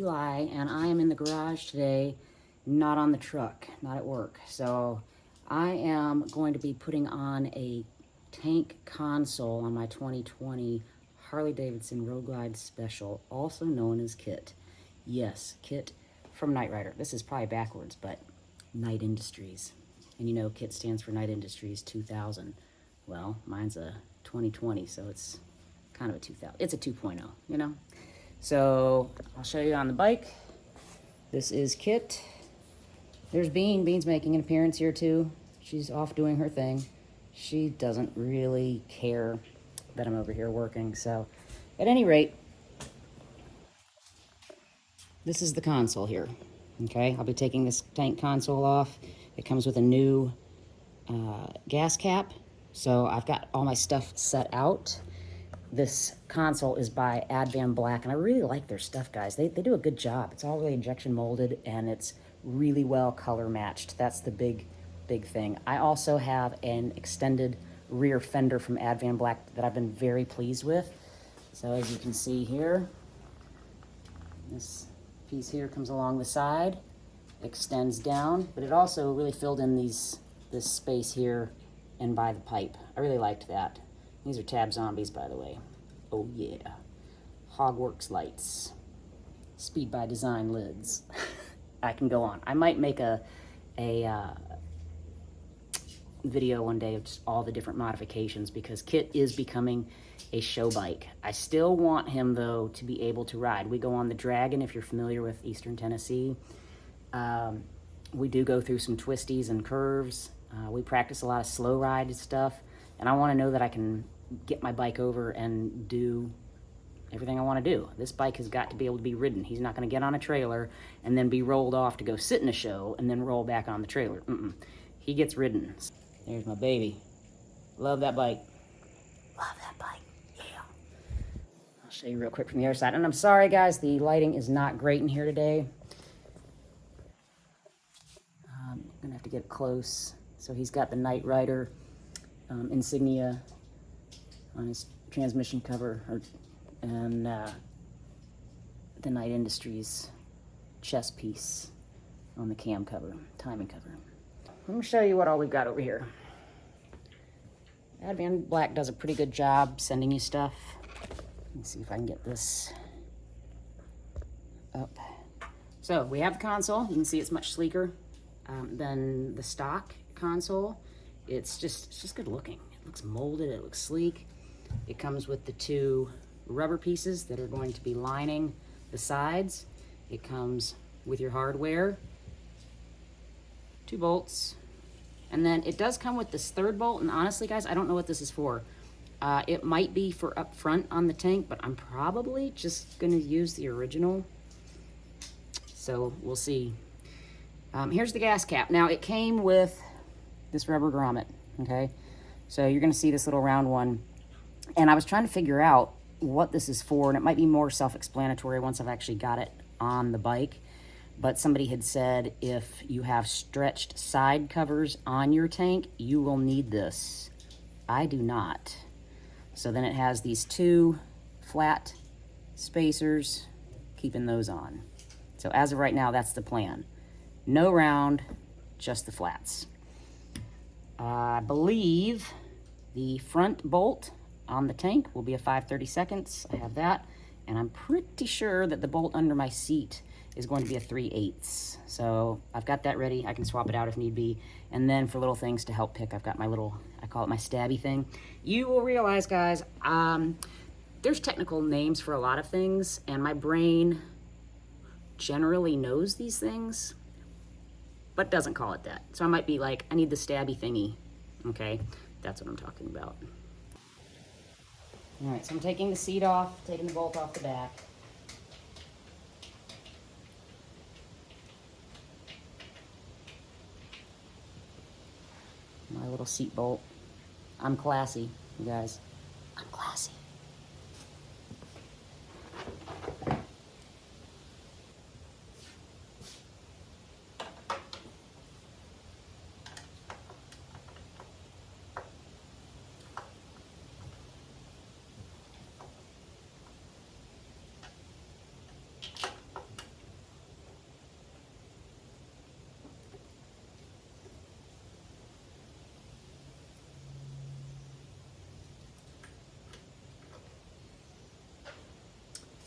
Eli, and I am in the garage today, not on the truck, not at work. So I am going to be putting on a tank console on my 2020 Harley Davidson Road Glide Special, also known as Kit. Yes, Kit from Knight Rider. This is probably backwards, but Knight Industries. And you know, Kit stands for Knight Industries 2000. Well, mine's a 2020, so it's kind of a 2000. It's a 2.0, you know? So I'll show you on the bike. This is Kit. There's Bean. Bean's making an appearance here too. She's off doing her thing. She doesn't really care that I'm over here working. So at any rate, this is the console here. Okay, I'll be taking this tank console off. It comes with a new gas cap. So I've got all my stuff set out. This console is by Advanblack, and I really like their stuff, guys. They do a good job. It's all really injection molded, and it's really well color matched. That's the big thing. I also have an extended rear fender from Advanblack that I've been very pleased with. So as you can see here, this piece here comes along the side, extends down, but it also really filled in this space here and by the pipe. I really liked that. These are Tab Zombies, by the way. Oh yeah. Hogworks lights. Speed by Design lids. I can go on. I might make a video one day of just all the different modifications, because Kit is becoming a show bike. I still want him, though, to be able to ride. We go on the Dragon, if you're familiar with Eastern Tennessee. We do go through some twisties and curves. We practice a lot of slow ride stuff, and I want to know that I can get my bike over and do everything I want to do. This bike has got to be able to be ridden. He's not going to get on a trailer and then be rolled off to go sit in a show and then roll back on the trailer. He gets ridden. There's my baby. Love that bike. Love that bike. Yeah. I'll show you real quick from the other side. And I'm sorry, guys, the lighting is not great in here today. I'm going to have to get close. So he's got the Knight Rider insignia on his transmission cover, and the Knight Industries chest piece on the cam cover, timing cover. Let me show you what all we've got over here. Advanblack does a pretty good job sending you stuff. Let me see if I can get this up. So we have the console. You can see it's much sleeker than the stock console. It's just good looking. It looks molded, it looks sleek. It comes with the two rubber pieces that are going to be lining the sides. It comes with your hardware, 2 bolts, and then it does come with this 3rd bolt, and honestly, guys, I don't know what this is for. It might be for up front on the tank, but I'm probably just gonna use the original. So we'll see. Here's the gas cap. Now, it came with this rubber grommet, okay? So you're gonna see this little round one. And I was trying to figure out what this is for, and it might be more self-explanatory once I've actually got it on the bike. But somebody had said if you have stretched side covers on your tank, you will need this. I do not. So then it has these 2 flat spacers, keeping those on. So as of right now, that's the plan. No round, just the flats. I believe the front bolt on the tank will be a 5/32. I have that. And I'm pretty sure that the bolt under my seat is going to be a 3/8. So I've got that ready. I can swap it out if need be. And then for little things to help pick, I've got my little, I call it my stabby thing. You will realize, guys, there's technical names for a lot of things, and my brain generally knows these things, but doesn't call it that. So I might be like, I need the stabby thingy. Okay, that's what I'm talking about. All right, so I'm taking the seat off, taking the bolt off the back. My little seat bolt. I'm classy, you guys. I'm classy.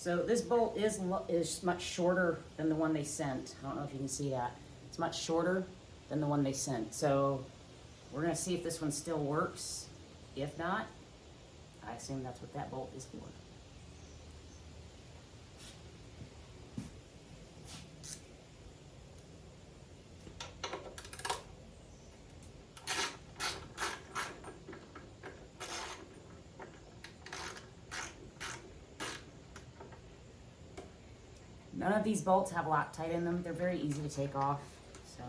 So this bolt is much shorter than the one they sent. I don't know if you can see that. It's much shorter than the one they sent. So we're gonna see if this one still works. If not, I assume that's what that bolt is for. None of these bolts have Loctite in them. They're very easy to take off, so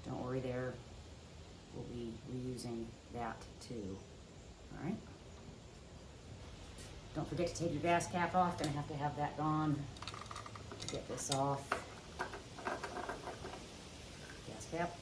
don't worry there. We'll be reusing that too. All right. Don't forget to take your gas cap off. Gonna have to have that gone to get this off. Gas cap.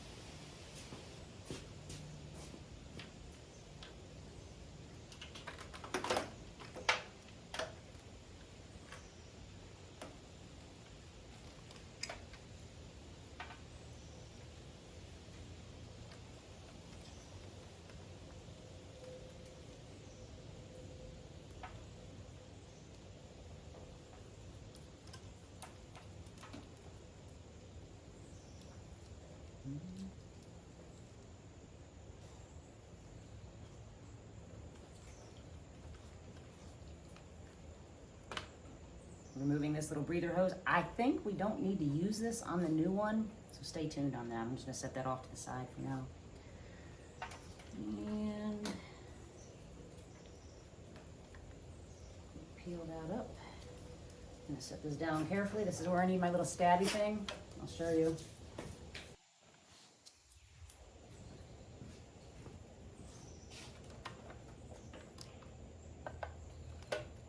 Removing this little breather hose. I think we don't need to use this on the new one, so stay tuned on that. I'm just gonna set that off to the side for now. And peel that up. I'm gonna set this down carefully. This is where I need my little stabby thing. I'll show you.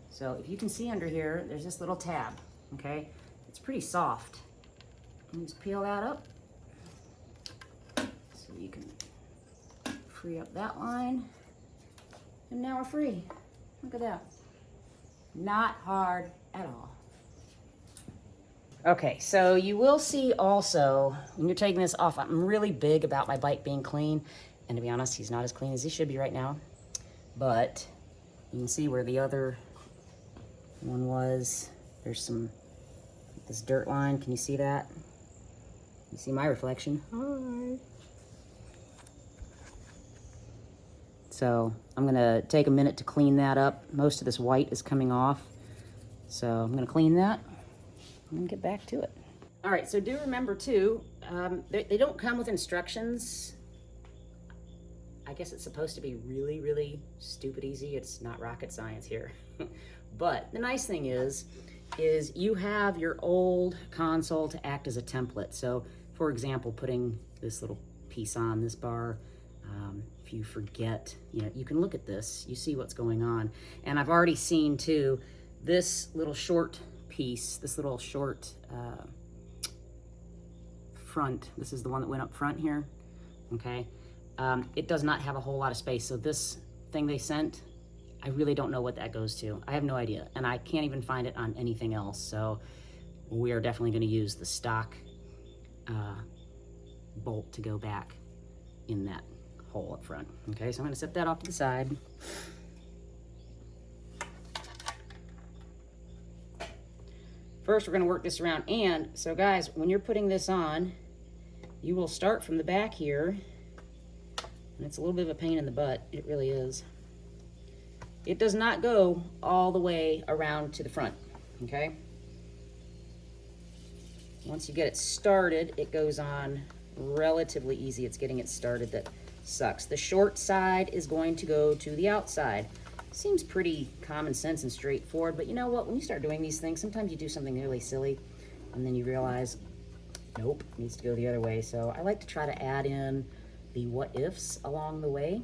So if you can see under here, there's this little tab, okay? It's pretty soft. And just peel that up so you can free up that line. And now we're free. Look at that. Not hard at all. Okay, so you will see also, when you're taking this off, I'm really big about my bike being clean. And to be honest, he's not as clean as he should be right now. But you can see where the other one was. There's this dirt line. Can you see that? You see my reflection? Hi. So I'm gonna take a minute to clean that up. Most of this white is coming off. So I'm gonna clean that and get back to it. All right, so do remember too, they don't come with instructions. I guess it's supposed to be really, really stupid easy. It's not rocket science here. But the nice thing is you have your old console to act as a template. So for example, putting this little piece on this bar, if you forget, you can look at this, you see what's going on. And I've already seen too, this little short piece, this little short front, this is the one that went up front here, okay? It does not have a whole lot of space. So this thing they sent, I really don't know what that goes to. I have no idea. And I can't even find it on anything else. So we are definitely gonna use the stock bolt to go back in that hole up front. Okay, so I'm gonna set that off to the side. First, we're gonna work this around. And so guys, when you're putting this on, you will start from the back here. And it's a little bit of a pain in the butt, it really is. It does not go all the way around to the front, okay? Once you get it started, it goes on relatively easy. It's getting it started that sucks. The short side is going to go to the outside. Seems pretty common sense and straightforward, but you know what? When you start doing these things, sometimes you do something really silly, and then you realize, nope, it needs to go the other way. So I like to try to add in the what-ifs along the way.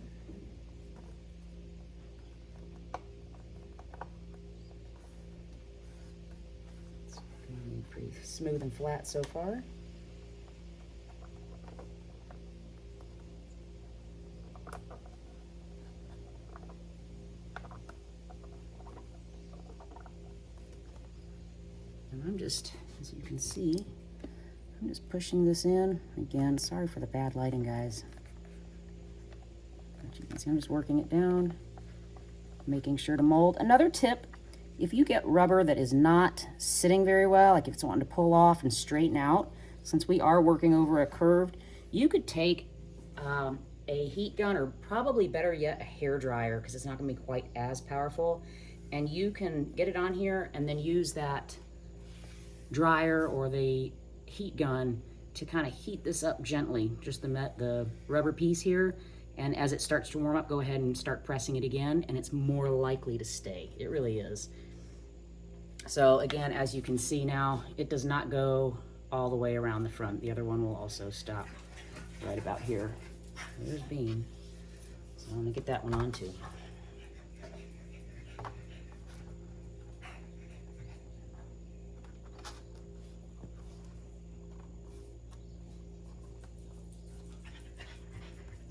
Pretty smooth and flat so far. And I'm just, as you can see, I'm just pushing this in. Again, sorry for the bad lighting, guys. But you can see I'm just working it down, making sure to mold. Another tip if you get rubber that is not sitting very well, like if it's wanting to pull off and straighten out, since we are working over a curved, you could take a heat gun, or probably better yet, a hair dryer, because it's not going to be quite as powerful. And you can get it on here and then use that dryer or the heat gun to kind of heat this up gently, just the rubber piece here. And as it starts to warm up, go ahead and start pressing it again, and it's more likely to stay. It really is. So again, as you can see now, it does not go all the way around the front. The other one will also stop right about here. There's Bean. So I'm gonna get that one on too.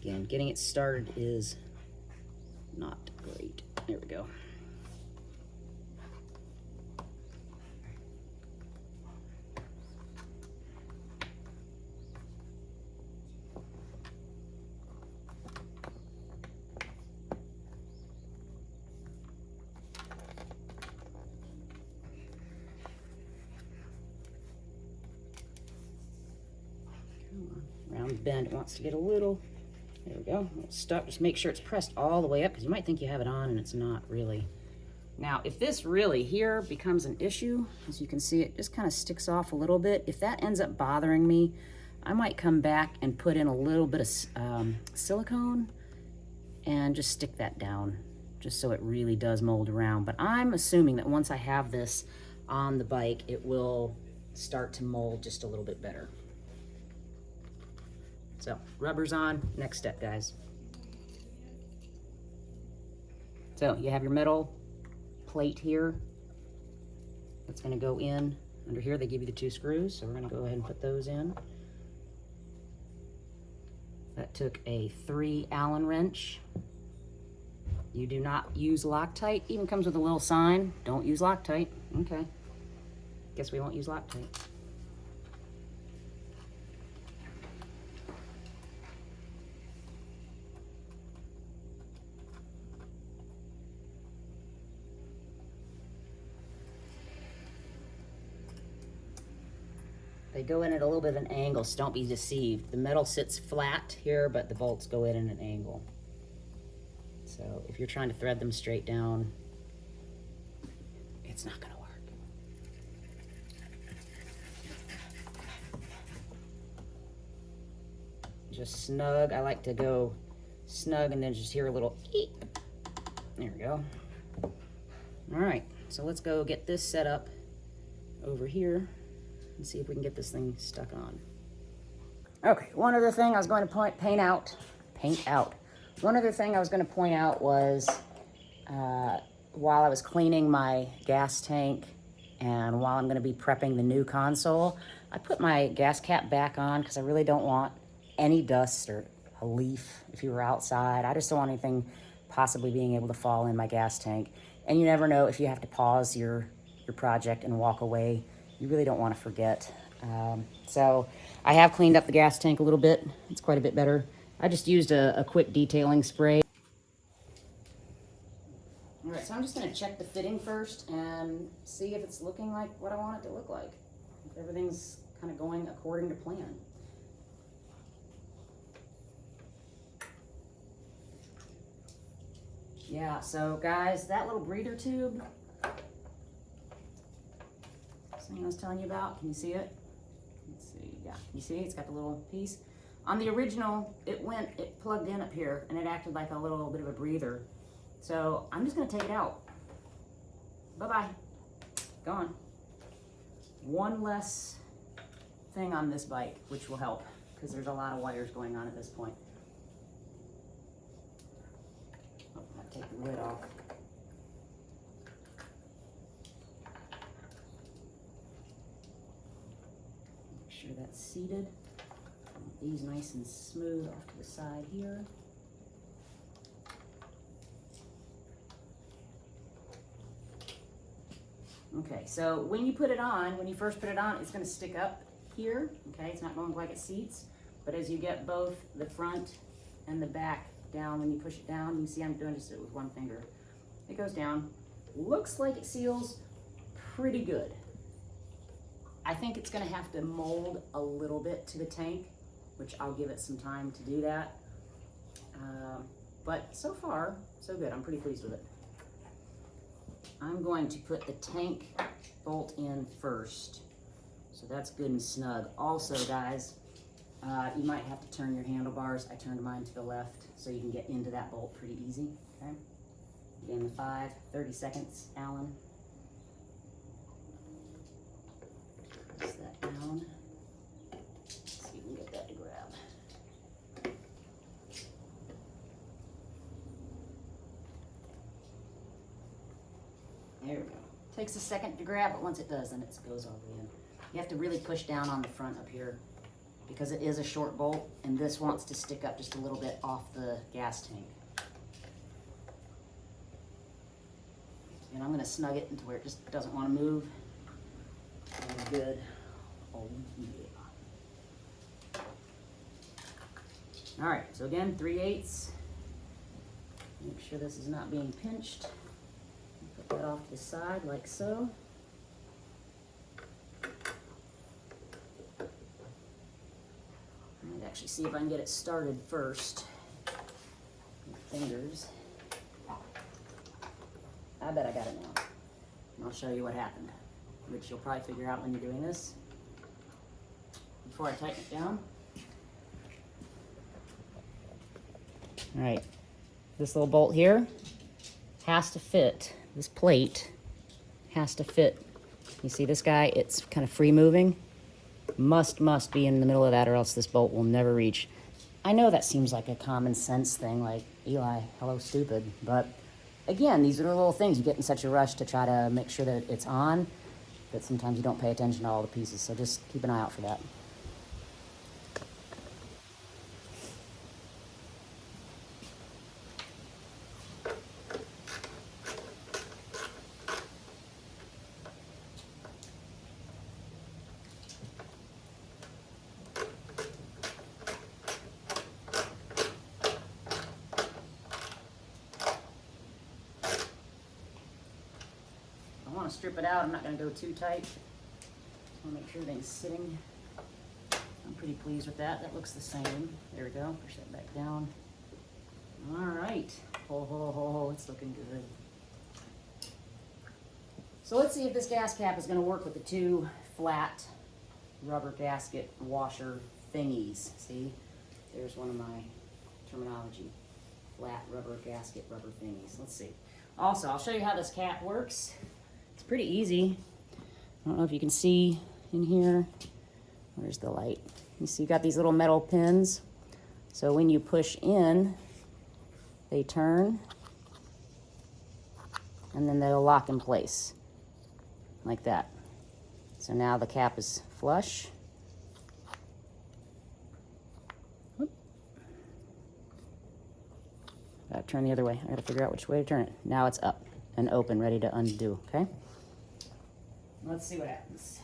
Again, getting it started is not great. There we go. Round bend, it wants to get a little. There we go. Stuck. Just make sure it's pressed all the way up, because you might think you have it on and it's not really. Now, if this really here becomes an issue, as you can see, it just kind of sticks off a little bit. If that ends up bothering me, I might come back and put in a little bit of silicone and just stick that down, just so it really does mold around. But I'm assuming that once I have this on the bike, it will start to mold just a little bit better. So, rubber's on. Next step, guys. So, you have your metal plate here. That's going to go in. Under here, they give you the 2 screws, so we're going to go ahead and put those in. That took a 3 Allen wrench. You do not use Loctite. Even comes with a little sign. Don't use Loctite. Okay. Guess we won't use Loctite. They go in at a little bit of an angle, so don't be deceived. The metal sits flat here, but the bolts go in at an angle. So if you're trying to thread them straight down, it's not gonna work. Just snug. I like to go snug and then just hear a little eep. There we go. All right, so let's go get this set up over here and see if we can get this thing stuck on. Okay, one other thing I was going to paint out. One other thing I was going to point out was while I was cleaning my gas tank and while I'm going to be prepping the new console, I put my gas cap back on because I really don't want any dust or a leaf if you were outside. I just don't want anything possibly being able to fall in my gas tank. And you never know if you have to pause your project and walk away. You really don't want to forget. So I have cleaned up the gas tank a little bit. It's quite a bit better. I just used a quick detailing spray. All right, so I'm just going to check the fitting first and see if it's looking like what I want it to look like. If everything's kind of going according to plan. Yeah, so guys, that little breather tube, thing I was telling you about, can you see it? Let's see, yeah, you see it's got the little piece. On the original, it plugged in up here and it acted like a little bit of a breather. So I'm just gonna take it out. Bye-bye, gone. One less thing on this bike, which will help because there's a lot of wires going on at this point. Oh, I'll take the lid off. Make sure that's seated. These nice and smooth off to the side here. Okay, so when you put it on, when you first put it on, it's going to stick up here. Okay, it's not going to look like it seats, but as you get both the front and the back down, when you push it down, you see I'm doing just it with one finger. It goes down, Looks like it seals pretty good. I think it's gonna have to mold a little bit to the tank, which I'll give it some time to do that. But so far, so good. I'm pretty pleased with it. I'm going to put the tank bolt in first. So that's good and snug. Also, guys, you might have to turn your handlebars. I turned mine to the left so you can get into that bolt pretty easy, okay? Again, the 30 seconds, Allen. Press that down. See if we can get that to grab. There we go. Takes a second to grab, but once it does, then it goes all the way in. You have to really push down on the front up here because it is a short bolt, and this wants to stick up just a little bit off the gas tank. And I'm going to snug it into where it just doesn't want to move. Good. Oh, yeah. All right, so again, 3/8. Make sure this is not being pinched. Put that off to the side like so. I'd actually see if I can get it started first. With fingers. I bet I got it now. And I'll show you what happened, which you'll probably figure out when you're doing this. Before I tighten it down. All right, this little bolt here has to fit. This plate has to fit. You see this guy, it's kind of free moving. Must be in the middle of that or else this bolt will never reach. I know that seems like a common sense thing, like, Eli, hello stupid, but again, these are the little things. You get in such a rush to try to make sure that it's on that sometimes you don't pay attention to all the pieces, so just keep an eye out for that. I want to strip it out. I'm not going to go too tight. I want to make sure everything's sitting. I'm pretty pleased with that. That looks the same. There we go. Push that back down. All right. It's looking good. So let's see if this gas cap is going to work with the two flat rubber gasket washer thingies. See? There's one of my terminology. Flat rubber gasket rubber thingies. Let's see. Also, I'll show you how this cap works. It's pretty easy. I don't know if you can see in here. Where's the light? You see, you got these little metal pins. So when you push in, they turn, and then they'll lock in place, like that. So now the cap is flush. Gotta turn the other way. I gotta figure out which way to turn it. Now it's up and open, ready to undo, okay? Let's see what happens.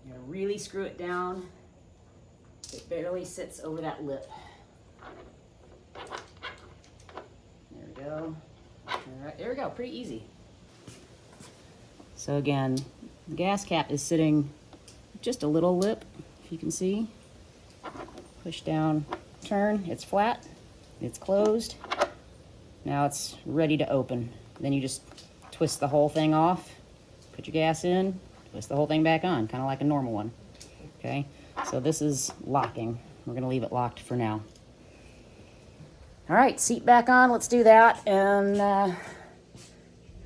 You're gonna really screw it down. It barely sits over that lip. There we go. All right, there we go, pretty easy. So again, the gas cap is sitting just a little lip, if you can see. Push down, turn, it's flat, it's closed. Now it's ready to open. Then you just twist the whole thing off, put your gas in, twist the whole thing back on, kind of like a normal one, okay? So this is locking. We're gonna leave it locked for now. All right, seat back on, let's do that, and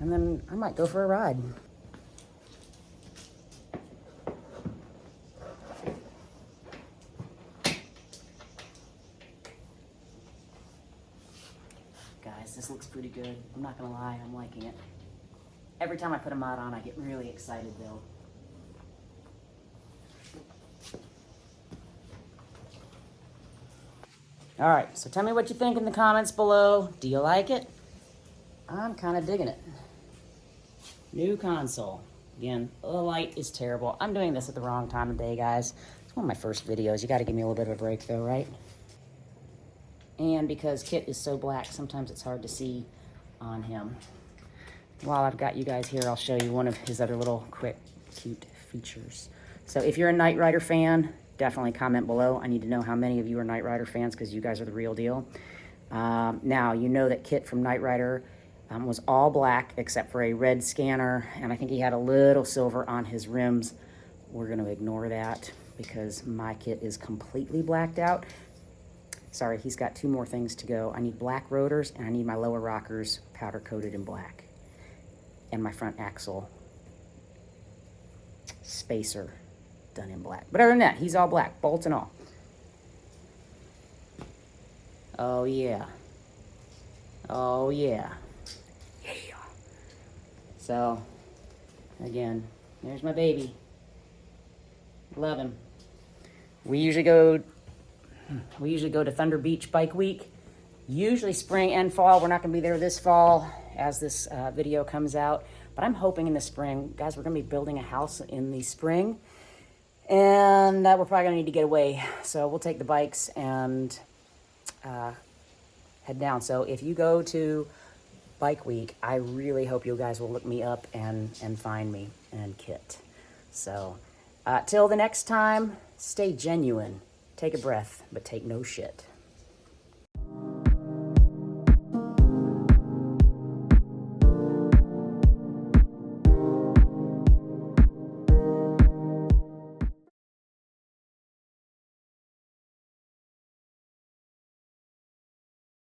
then I might go for a ride. Guys, this looks pretty good. I'm not gonna lie, I'm liking it. Every time I put a mod on, I get really excited though. All right, so tell me what you think in the comments below. Do you like it? I'm kind of digging it. New console. Again, the light is terrible. I'm doing this at the wrong time of day, guys. It's one of my first videos. You got to give me a little bit of a break, though, right? And because Kit is so black, sometimes it's hard to see on him. While I've got you guys here, I'll show you one of his other little quick, cute features. So if you're a Knight Rider fan, definitely comment below. I need to know how many of you are Knight Rider fans because you guys are the real deal. Now, you know that Kit from Knight Rider was all black except for a red scanner, and I think he had a little silver on his rims. We're going to ignore that because my Kit is completely blacked out. Sorry, he's got 2 more things to go. I need black rotors, and I need my lower rockers powder coated in black. And my front axle spacer done in black. But other than that, he's all black, bolts and all. Oh, yeah. Oh, yeah. Yeah. So, again, there's my baby. Love him. We usually go to Thunder Beach Bike Week. Usually spring and fall. We're not going to be there this fall as this video comes out. But I'm hoping in the spring. Guys, we're going to be building a house in the spring. And we're probably going to need to get away. So we'll take the bikes and head down. So if you go to Bike Week, I really hope you guys will look me up and find me and Kit. So till the next time, stay genuine. Take a breath, but take no shit.